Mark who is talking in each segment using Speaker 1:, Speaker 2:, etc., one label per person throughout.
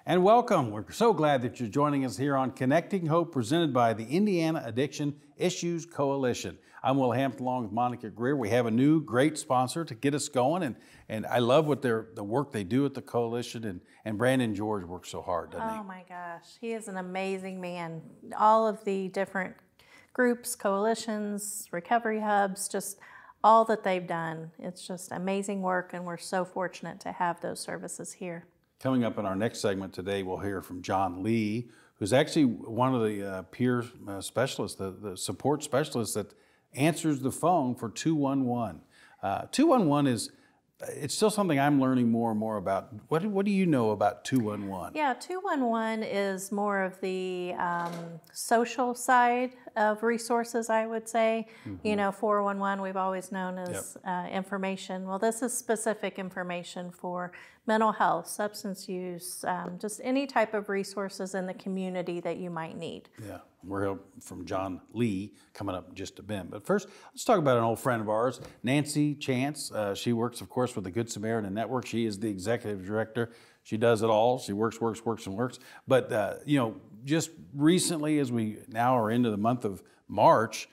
Speaker 1: And welcome. We're so glad that you're joining us here on Connecting Hope, presented by the Indiana Addiction Issues Coalition. I'm Will Hampton along with Monica Greer. We have a new great sponsor to get us going, and I love what the work they do at the coalition, and Brandon George works so hard, doesn't he?
Speaker 2: Oh my gosh, he is an amazing man. All of the different groups, coalitions, recovery hubs, just all that they've done. It's just amazing work, and we're so fortunate to have those services here.
Speaker 1: Coming up in our next segment today, we'll hear from John Lee, who's actually one of the peer specialists, the support specialists that answers the phone for 211. 211 is, it's still something I'm learning more and more about. What do you know about 211?
Speaker 2: Yeah, 211 is more of the social side of resources, I would say. Mm-hmm. You know, 411 we've always known as information. Well, this is specific information for mental health, substance use, just any type of resources in the community that you might need.
Speaker 1: Yeah, we're here from John Lee coming up in just a bit. But first, let's talk about an old friend of ours, Nancy Chance. She works, of course, with the Good Samaritan Network. She is the executive director. She does it all. She works. But, you know, just recently, as we now are into the month of March,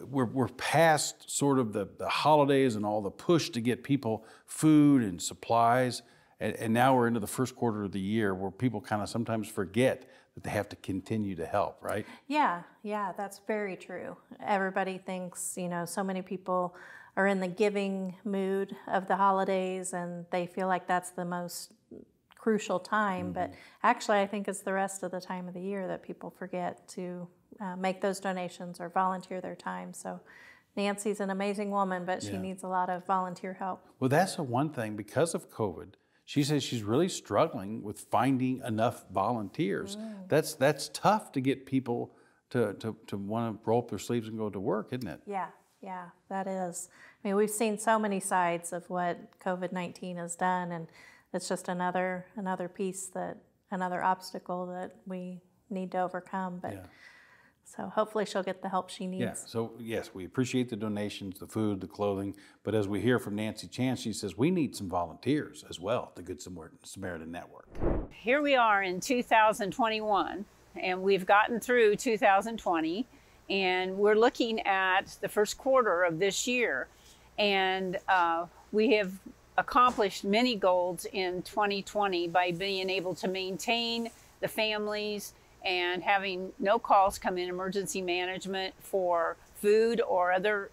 Speaker 1: we're past sort of the holidays and all the push to get people food and supplies, and now we're into the first quarter of the year where people kind of sometimes forget that they have to continue to help, right?
Speaker 2: Yeah, that's very true. Everybody thinks, you know, so many people are in the giving mood of the holidays and they feel like that's the most crucial time, but actually I think it's the rest of the time of the year that people forget to make those donations or volunteer their time. So Nancy's an amazing woman, but she needs a lot of volunteer help.
Speaker 1: Well, that's the one thing, because of COVID, she says she's really struggling with finding enough volunteers. That's tough to get people to want to roll up their sleeves and go to work, isn't it?
Speaker 2: Yeah, that is. I mean, we've seen so many sides of what COVID-19 has done, and it's just another piece, another obstacle that we need to overcome. But so hopefully she'll get the help she needs.
Speaker 1: Yeah, so yes, we appreciate the donations, the food, the clothing, but as we hear from Nancy Chance, she says we need some volunteers as well, the Good Samaritan Network.
Speaker 3: Here we are in 2021, and we've gotten through 2020, and we're looking at the first quarter of this year, and we have accomplished many goals in 2020 by being able to maintain the families and having no calls come in emergency management for food or other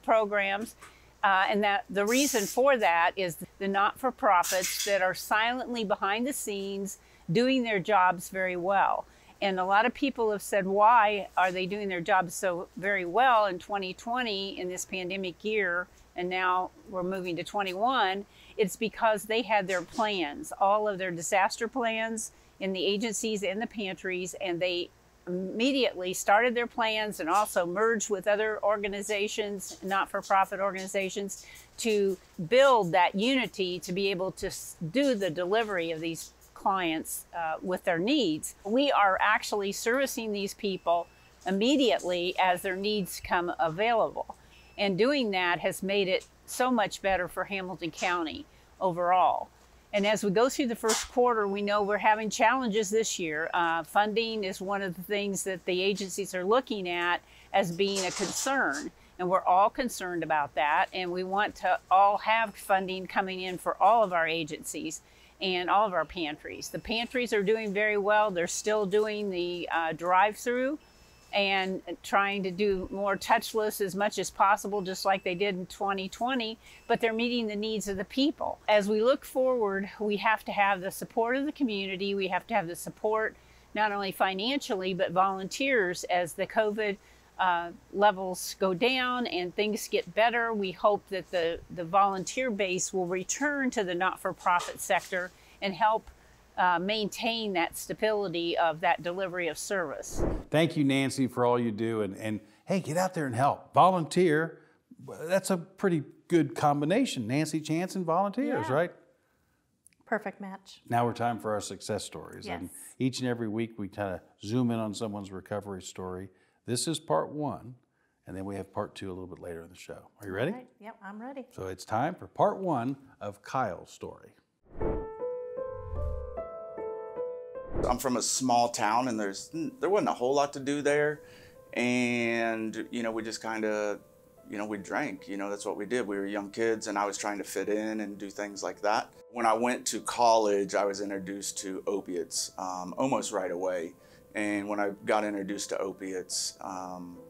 Speaker 3: programs. And that the reason for that is the not-for-profits that are silently behind the scenes doing their jobs very well. And a lot of people have said, why are they doing their jobs so very well in 2020 in this pandemic year, and now we're moving to 21? It's because they had their plans, all of their disaster plans in the agencies and the pantries, and they immediately started their plans and also merged with other organizations, not-for-profit organizations, to build that unity to be able to do the delivery of these clients with their needs. We are actually servicing these people immediately as their needs come available. And doing that has made it so much better for Hamilton County overall. And as we go through the first quarter, we know we're having challenges this year. Funding is one of the things that the agencies are looking at as being a concern. And we're all concerned about that. And we want to all have funding coming in for all of our agencies and all of our pantries. The pantries are doing very well. They're still doing the drive-through and trying to do more touchless as much as possible, just like they did in 2020, but they're meeting the needs of the people. As we look forward, we have to have the support of the community. We have to have the support, not only financially, but volunteers. As the COVID levels go down and things get better, we hope that the volunteer base will return to the not-for-profit sector and help maintain that stability of that delivery of service.
Speaker 1: Thank you, Nancy, for all you do. And hey, get out there and help. Volunteer, that's a pretty good combination. Nancy Chance and volunteers, right?
Speaker 2: Perfect match.
Speaker 1: Now we're time for our success stories.
Speaker 2: Yes.
Speaker 1: And each and every week we kind of zoom in on someone's recovery story. This is part one, and then we have part two a little bit later in the show. Are you ready?
Speaker 2: All right. Yep, I'm ready.
Speaker 1: So it's time for part one of Kyle's story.
Speaker 4: I'm from a small town, and there wasn't a whole lot to do there. And, we just kind of, we drank, that's what we did. We were young kids, and I was trying to fit in and do things like that. When I went to college, I was introduced to opiates almost right away. And when I got introduced to opiates,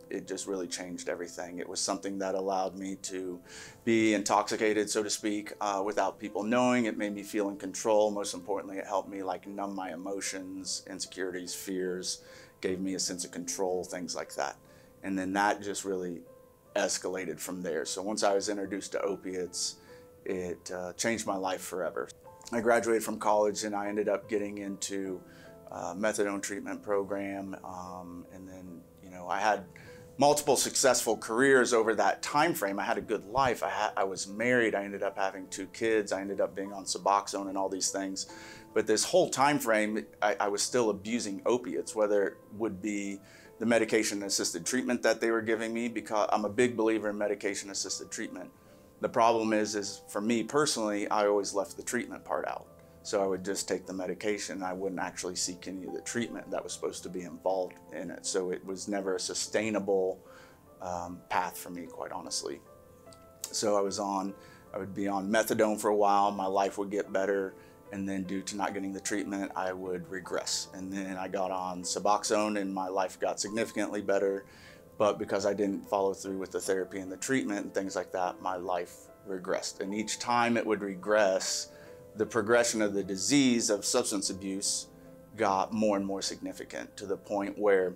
Speaker 4: it just really changed everything. It was something that allowed me to be intoxicated, so to speak, without people knowing. It made me feel in control. Most importantly, it helped me numb my emotions, insecurities, fears, gave me a sense of control, things like that. And then that just really escalated from there. So once I was introduced to opiates, it changed my life forever. I graduated from college, and I ended up getting into methadone treatment program, and then I had multiple successful careers over that time frame. I had a good life. I was married. I ended up having 2 kids. I ended up being on Suboxone and all these things. But this whole time frame, I was still abusing opiates, whether it would be the medication-assisted treatment that they were giving me, because I'm a big believer in medication-assisted treatment. The problem is for me personally, I always left the treatment part out. So I would just take the medication. I wouldn't actually seek any of the treatment that was supposed to be involved in it. So it was never a sustainable path for me, quite honestly. So I would be on methadone for a while. My life would get better. And then due to not getting the treatment, I would regress. And then I got on Suboxone, and my life got significantly better. But because I didn't follow through with the therapy and the treatment and things like that, my life regressed. And each time it would regress, the progression of the disease of substance abuse got more and more significant, to the point where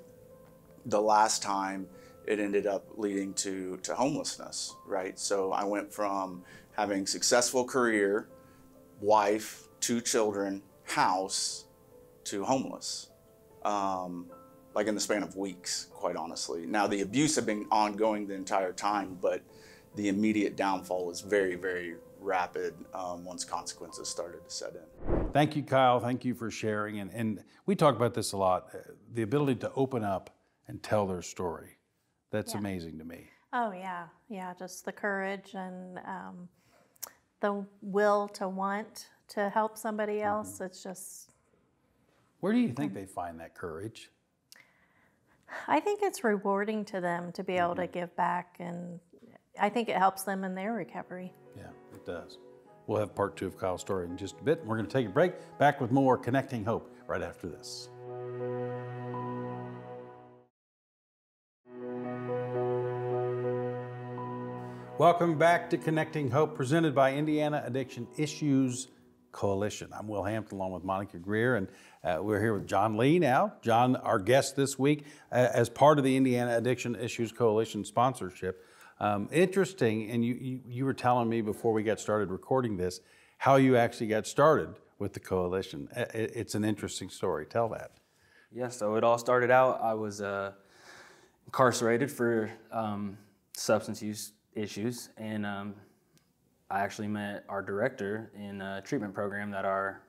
Speaker 4: the last time it ended up leading to homelessness, right? So I went from having successful career, wife, 2 children, house, to homeless, in the span of weeks, quite honestly. Now, the abuse had been ongoing the entire time, but the immediate downfall was very, very rapid once consequences started to set in.
Speaker 1: Thank you, Kyle. Thank you for sharing. And we talk about this a lot, the ability to open up and tell their story. That's amazing to me.
Speaker 2: Oh, yeah. Yeah, just the courage and the will to want to help somebody else. It's just...
Speaker 1: Where do you think they find that courage?
Speaker 2: I think it's rewarding to them to be able to give back, and I think it helps them in their recovery.
Speaker 1: Yeah, it does. We'll have part 2 of Kyle's story in just a bit. We're going to take a break. Back with more Connecting Hope right after this. Welcome back to Connecting Hope, presented by Indiana Addiction Issues Coalition. I'm Will Hampton, along with Monica Greer, and we're here with John Lee now. John, our guest this week, as part of the Indiana Addiction Issues Coalition sponsorship. Interesting, and you were telling me before we got started recording this, how you actually got started with the coalition. It's an interesting story. Tell that.
Speaker 5: Yeah, so it all started out, I was incarcerated for substance use issues, and I actually met our director in a treatment program that our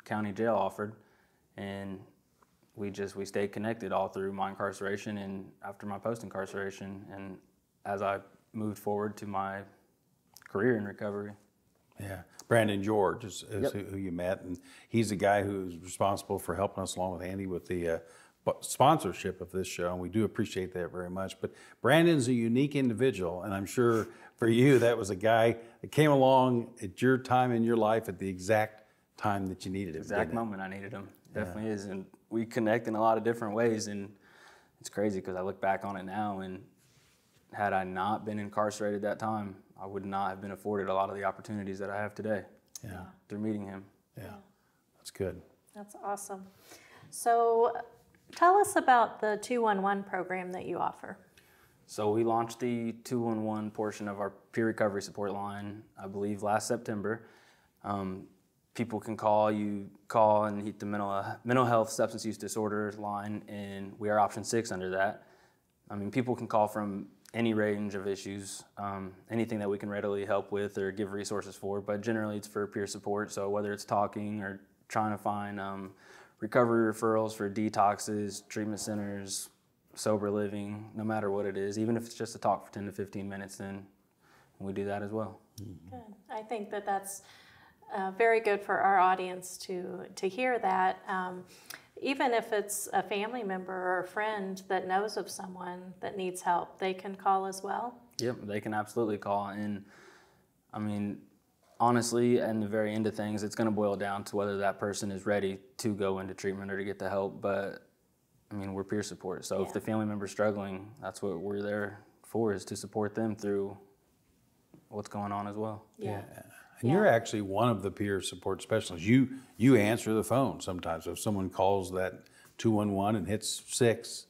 Speaker 5: county jail offered, and we stayed connected all through my incarceration and after my post-incarceration, and as I moved forward to my career in recovery.
Speaker 1: Yeah, Brandon George is who you met, and he's the guy who's responsible for helping us along with Andy with the sponsorship of this show, and we do appreciate that very much. But Brandon's a unique individual, and I'm sure for you that was a guy that came along at your time in your life at the exact time that you needed him.
Speaker 5: Exact moment I needed him. Definitely is, and we connect in a lot of different ways, and it's crazy because I look back on it now, and had I not been incarcerated that time, I would not have been afforded a lot of the opportunities that I have today.
Speaker 1: Yeah.
Speaker 5: Through meeting him.
Speaker 1: Yeah, that's good.
Speaker 2: That's awesome. So tell us about the 211 program that you offer.
Speaker 5: So we launched the 211 portion of our peer recovery support line, I believe, last September. People can call and hit the mental health substance use disorders line, and we are option 6 under that. I mean, people can call from any range of issues, anything that we can readily help with or give resources for, but generally it's for peer support. So whether it's talking or trying to find recovery referrals for detoxes, treatment centers, sober living, no matter what it is, even if it's just a talk for 10 to 15 minutes, then we do that as well.
Speaker 2: Good. I think that that's very good for our audience to hear that. even if it's a family member or a friend that knows of someone that needs help, they can call as well?
Speaker 5: Yep, they can absolutely call. And I mean, honestly, in the very end of things, it's going to boil down to whether that person is ready to go into treatment or to get the help. But I mean, we're peer support. So if the family member's struggling, that's what we're there for, is to support them through what's going on as well.
Speaker 2: Yeah.
Speaker 1: And you're actually one of the peer support specialists. You answer the phone sometimes. If someone calls that 211 and hits 6,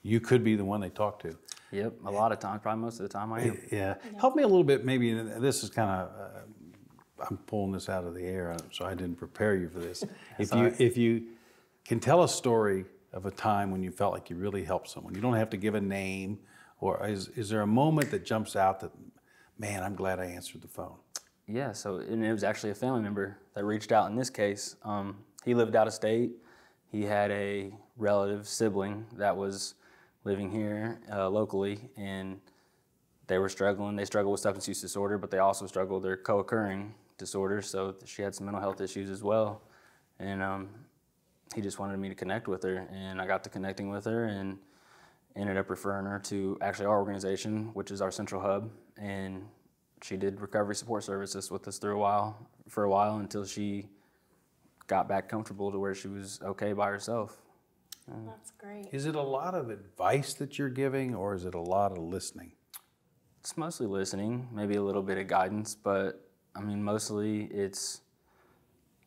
Speaker 1: you could be the one they talk to.
Speaker 5: Yep, a lot of times, probably most of the time I am.
Speaker 1: Yeah. Help me a little bit, maybe, and this is kind of, I'm pulling this out of the air, so I didn't prepare you for this. If you can tell a story of a time when you felt like you really helped someone, you don't have to give a name, or is there a moment that jumps out that, man, I'm glad I answered the phone?
Speaker 5: Yeah, so and it was actually a family member that reached out in this case. He lived out of state. He had a relative sibling that was living here locally, and they were struggling. They struggled with substance use disorder, but they also struggled with their co-occurring disorders, so she had some mental health issues as well. And he just wanted me to connect with her, and I got to connecting with her and ended up referring her to actually our organization, which is our central hub, and she did recovery support services with us for a while until she got back comfortable to where she was okay by herself.
Speaker 2: That's great.
Speaker 1: Is it a lot of advice that you're giving, or is it a lot of listening?
Speaker 5: It's mostly listening, maybe a little bit of guidance, but I mean, mostly it's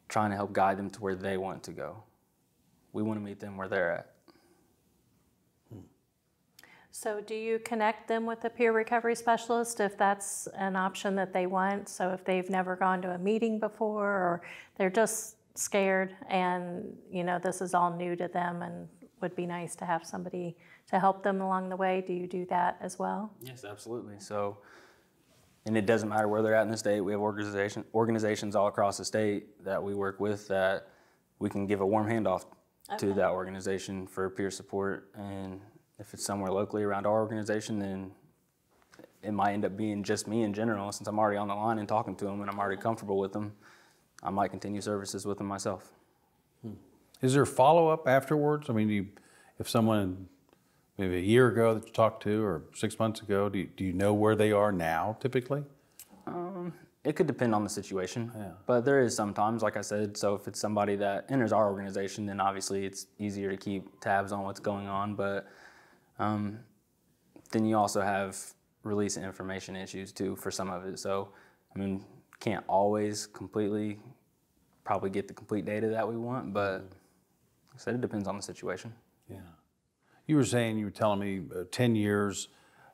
Speaker 5: trying to help guide them to where they want to go. We want to meet them where they're at.
Speaker 2: So do you connect them with a peer recovery specialist if that's an option that they want? So if they've never gone to a meeting before, or they're just scared and, you know, this is all new to them and would be nice to have somebody to help them along the way, do you do that as well?
Speaker 5: Yes, absolutely. So, and it doesn't matter where they're at in the state. We have organizations all across the state that we work with that we can give a warm handoff to that organization for peer support. And if it's somewhere locally around our organization, then it might end up being just me in general. Since I'm already on the line and talking to them and I'm already comfortable with them, I might continue services with them myself.
Speaker 1: Is there follow-up afterwards? I mean, if someone maybe a year ago that you talked to, or 6 months ago, do you know where they are now typically?
Speaker 5: It could depend on the situation, but there is sometimes, like I said, so if it's somebody that enters our organization, then obviously it's easier to keep tabs on what's going on, but then you also have release of information issues too for some of it. So, I mean, can't always completely probably get the complete data that we want, but like I said, it depends on the situation.
Speaker 1: Yeah. You were telling me 10 years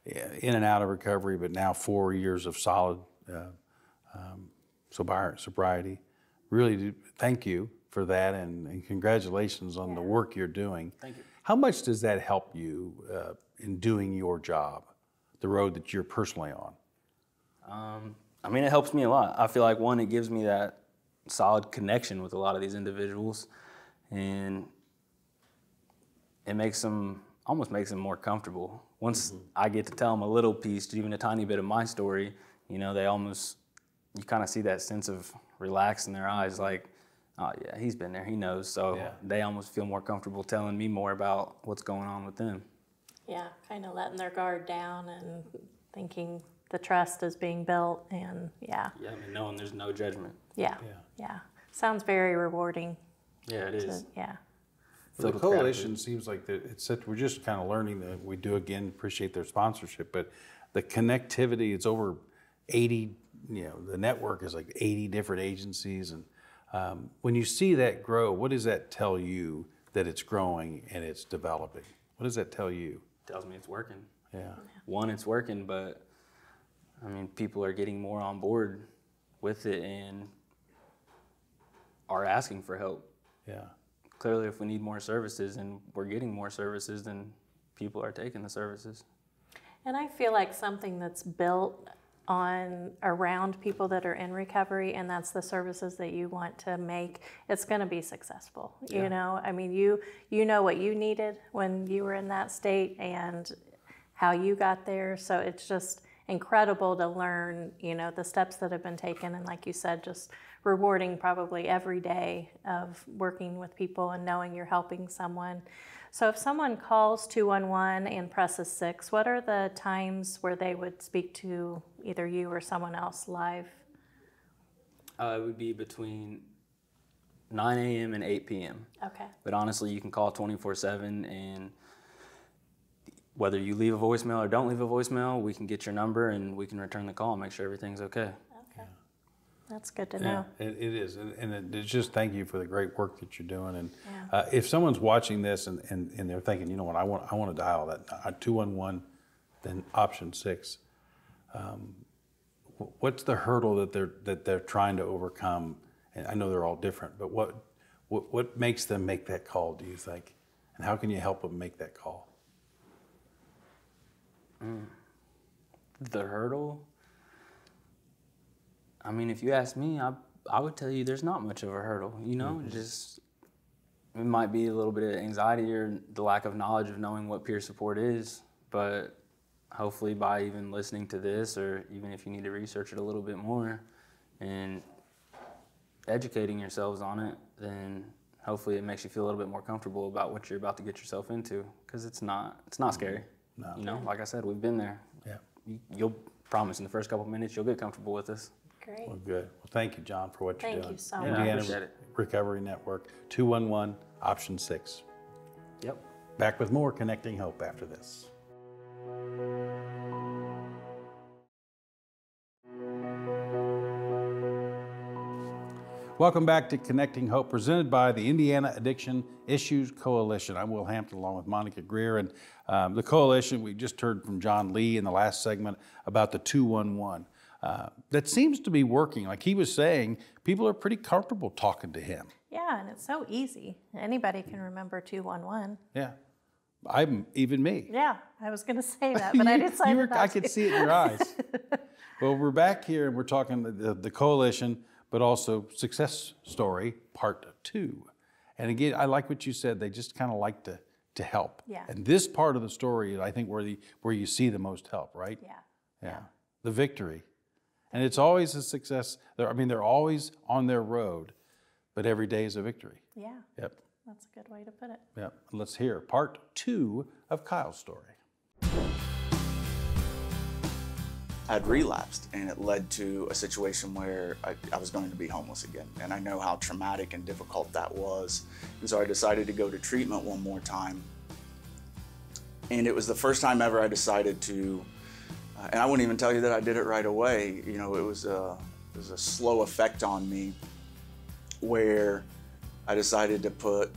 Speaker 1: in and out of recovery, but now 4 years of solid sobriety. Really, thank you for that, and congratulations on the work you're doing.
Speaker 5: Thank you.
Speaker 1: How much does that help you in doing your job, the road that you're personally on?
Speaker 5: I mean, it helps me a lot. I feel like, one, it gives me that solid connection with a lot of these individuals, and it almost makes them more comfortable. Once I get to tell them a little piece, even a tiny bit of my story, you know, you kind of see that sense of relax in their eyes, like, oh yeah, he's been there, he knows. So they almost feel more comfortable telling me more about what's going on with them.
Speaker 2: Yeah, kind of letting their guard down and thinking the trust is being built, and
Speaker 5: Yeah, I mean, knowing there's no judgment.
Speaker 2: yeah. Sounds very rewarding.
Speaker 5: Yeah, it is.
Speaker 2: Yeah.
Speaker 1: Well, the coalition seems like we're just kind of learning that. We do, again, appreciate their sponsorship, but the connectivity, it's over 80, the network is like 80 different agencies. And when you see that grow, what does that tell you that it's growing and it's developing? What does that tell you?
Speaker 5: It tells me it's working.
Speaker 1: Yeah.
Speaker 5: One, it's working, but I mean, people are getting more on board with it and are asking for help.
Speaker 1: Yeah.
Speaker 5: Clearly, if we need more services and we're getting more services, then people are taking the services.
Speaker 2: And I feel like something that's built around people that are in recovery, and that's the services that you want to make, it's going to be successful. You know, I mean, you know what you needed when you were in that state and how you got there. So incredible to learn, the steps that have been taken. And like you said, just rewarding probably every day of working with people and knowing you're helping someone. So if someone calls 211 and presses 6, what are the times where they would speak to either you or someone else live?
Speaker 5: It would be between 9 a.m. and 8 p.m.
Speaker 2: Okay.
Speaker 5: But honestly, you can call 24/7, and whether you leave a voicemail or don't leave a voicemail, we can get your number and we can return the call and make sure everything's okay.
Speaker 2: Okay. That's good to know.
Speaker 1: It is, and it's just thank you for the great work that you're doing. And if someone's watching this and they're thinking, you know what, I want to dial that 211, then option 6. What's the hurdle that they're trying to overcome? And I know they're all different, but what makes them make that call, do you think? And how can you help them make that call?
Speaker 5: The hurdle? I mean, if you ask me, I would tell you there's not much of a hurdle, just it might be a little bit of anxiety or the lack of knowledge of knowing what peer support is, but hopefully by even listening to this, or even if you need to research it a little bit more and educating yourselves on it, then hopefully it makes you feel a little bit more comfortable about what you're about to get yourself into, because it's not scary.
Speaker 1: No.
Speaker 5: Like I said, we've been there.
Speaker 1: Yeah.
Speaker 5: You'll promise in the first couple minutes you'll get comfortable with us.
Speaker 2: Great.
Speaker 1: Well, good. Well, thank you, John, for what you're doing.
Speaker 2: Thank you so
Speaker 5: Yeah, I
Speaker 2: much.
Speaker 1: Indiana
Speaker 5: appreciate it.
Speaker 1: Recovery Network, 211, option 6.
Speaker 5: Yep.
Speaker 1: Back with more Connecting Hope after this. Welcome back to Connecting Hope, presented by the Indiana Addiction Issues Coalition. I'm Will Hampton, along with Monica Greer. And the coalition, we just heard from John Lee in the last segment about the 211. That seems to be working. Like he was saying, people are pretty comfortable talking to him.
Speaker 2: Yeah, and it's so easy. Anybody can remember 211.
Speaker 1: Yeah. Even me.
Speaker 2: Yeah, I was going to say that, but I decided not
Speaker 1: I
Speaker 2: to.
Speaker 1: could see it in your eyes. Well, we're back here and we're talking the coalition, but also Success Story Part 2. And again, I like what you said. They just kind of like to help.
Speaker 2: Yeah.
Speaker 1: And this part of the story is, I think, where you see the most help, right?
Speaker 2: Yeah.
Speaker 1: The victory. And it's always a success. They're always on their road, but every day is a victory.
Speaker 2: Yeah,
Speaker 1: Yep.
Speaker 2: that's a good way to put it.
Speaker 1: Yep. Let's hear Part 2 of Kyle's story.
Speaker 4: I'd relapsed, and it led to a situation where I was going to be homeless again. And I know how traumatic and difficult that was. And so I decided to go to treatment one more time. And it was the first time ever I decided to, and I wouldn't even tell you that I did it right away. It was a slow effect on me where I decided to put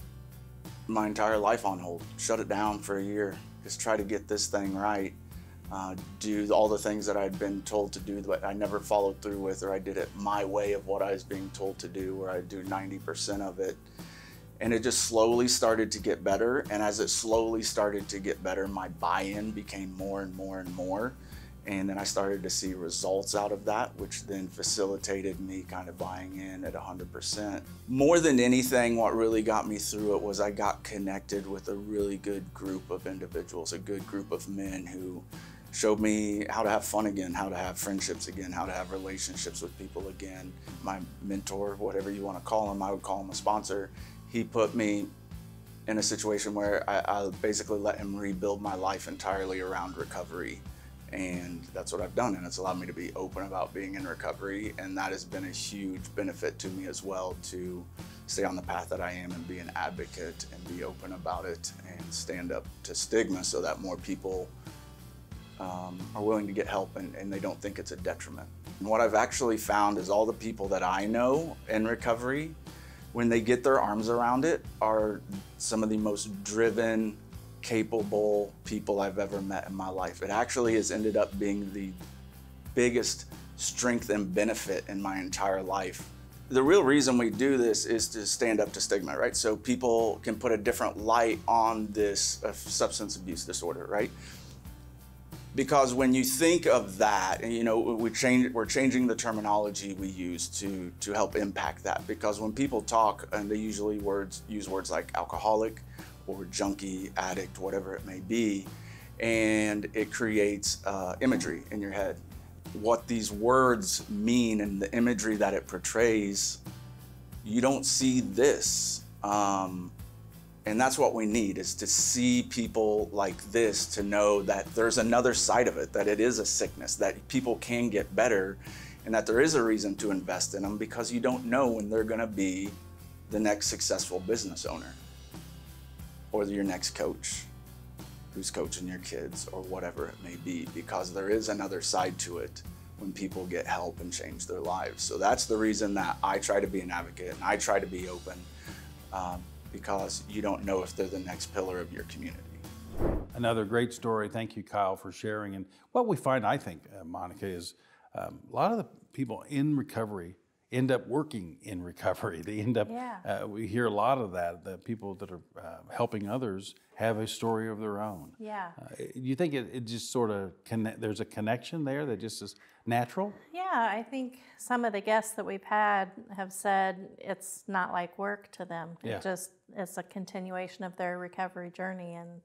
Speaker 4: my entire life on hold, shut it down for a year, just try to get this thing right. Do all the things that I'd been told to do that I never followed through with, or I did it my way of what I was being told to do, where I'd do 90% of it. And it just slowly started to get better. And as it slowly started to get better, my buy-in became more and more and more. And then I started to see results out of that, which then facilitated me kind of buying in at 100%. More than anything, what really got me through it was I got connected with a really good group of individuals, a good group of men who showed me how to have fun again, how to have friendships again, how to have relationships with people again. My mentor, whatever you want to call him, I would call him a sponsor. He put me in a situation where I basically let him rebuild my life entirely around recovery. And that's what I've done, and it's allowed me to be open about being in recovery, and that has been a huge benefit to me as well, to stay on the path that I am and be an advocate and be open about it and stand up to stigma so that more people are willing to get help and they don't think it's a detriment. And what I've actually found is all the people that I know in recovery, when they get their arms around it, are some of the most driven, capable people I've ever met in my life. It actually has ended up being the biggest strength and benefit in my entire life. The real reason we do this is to stand up to stigma, right? So people can put a different light on this substance abuse disorder, right? Because when you think of that, and we're changing the terminology we use to help impact that. Because when people talk, and they usually use words like alcoholic or junkie, addict, whatever it may be, and it creates imagery in your head. what these words mean and the imagery that it portrays, you don't see this. And that's what we need, is to see people like this, to know that there's another side of it, that it is a sickness, that people can get better, and that there is a reason to invest in them, because you don't know when they're gonna be the next successful business owner, or your next coach who's coaching your kids, or whatever it may be, because there is another side to it when people get help and change their lives. So that's the reason that I try to be an advocate and I try to be open, because you don't know if they're the next pillar of your community.
Speaker 1: Another great story. Thank you, Kyle, for sharing. And what we find, I think, Monica, is a lot of the people in recovery end up working in recovery. They end up, we hear a lot of that, the people that are helping others have a story of their own.
Speaker 2: Yeah.
Speaker 1: You think it just sort of, there's a connection there that just is natural?
Speaker 2: Yeah, I think some of the guests that we've had have said it's not like work to them.
Speaker 1: Yeah.
Speaker 2: It's a continuation of their recovery journey, and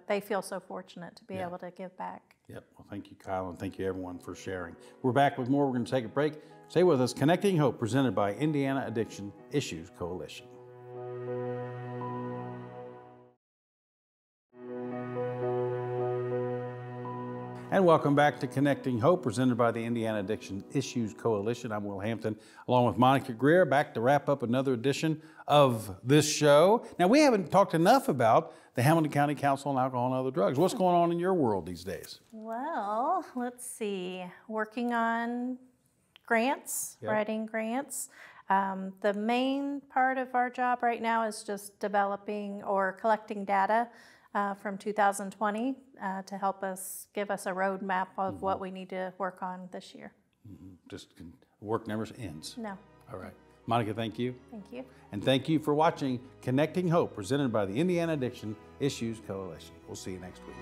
Speaker 2: they feel so fortunate to be able to give back.
Speaker 1: Yep. Well, thank you, Kyle, and thank you, everyone, for sharing. We're back with more. We're going to take a break. Stay with us. Connecting Hope, presented by Indiana Addiction Issues Coalition. And welcome back to Connecting Hope, presented by the Indiana Addiction Issues Coalition. I'm Will Hampton, along with Monica Greer, back to wrap up another edition of this show. Now, we haven't talked enough about the Hamilton County Council on Alcohol and Other Drugs. What's going on in your world these days?
Speaker 2: Well, let's see. Working on grants, writing grants. The main part of our job right now is just developing or collecting data from 2020 to help us give us a roadmap of what we need to work on this year.
Speaker 1: Just work never ends.
Speaker 2: No.
Speaker 1: All right. Monica, thank you.
Speaker 2: Thank you.
Speaker 1: And thank you for watching Connecting Hope, presented by the Indiana Addiction Issues Coalition. We'll see you next week.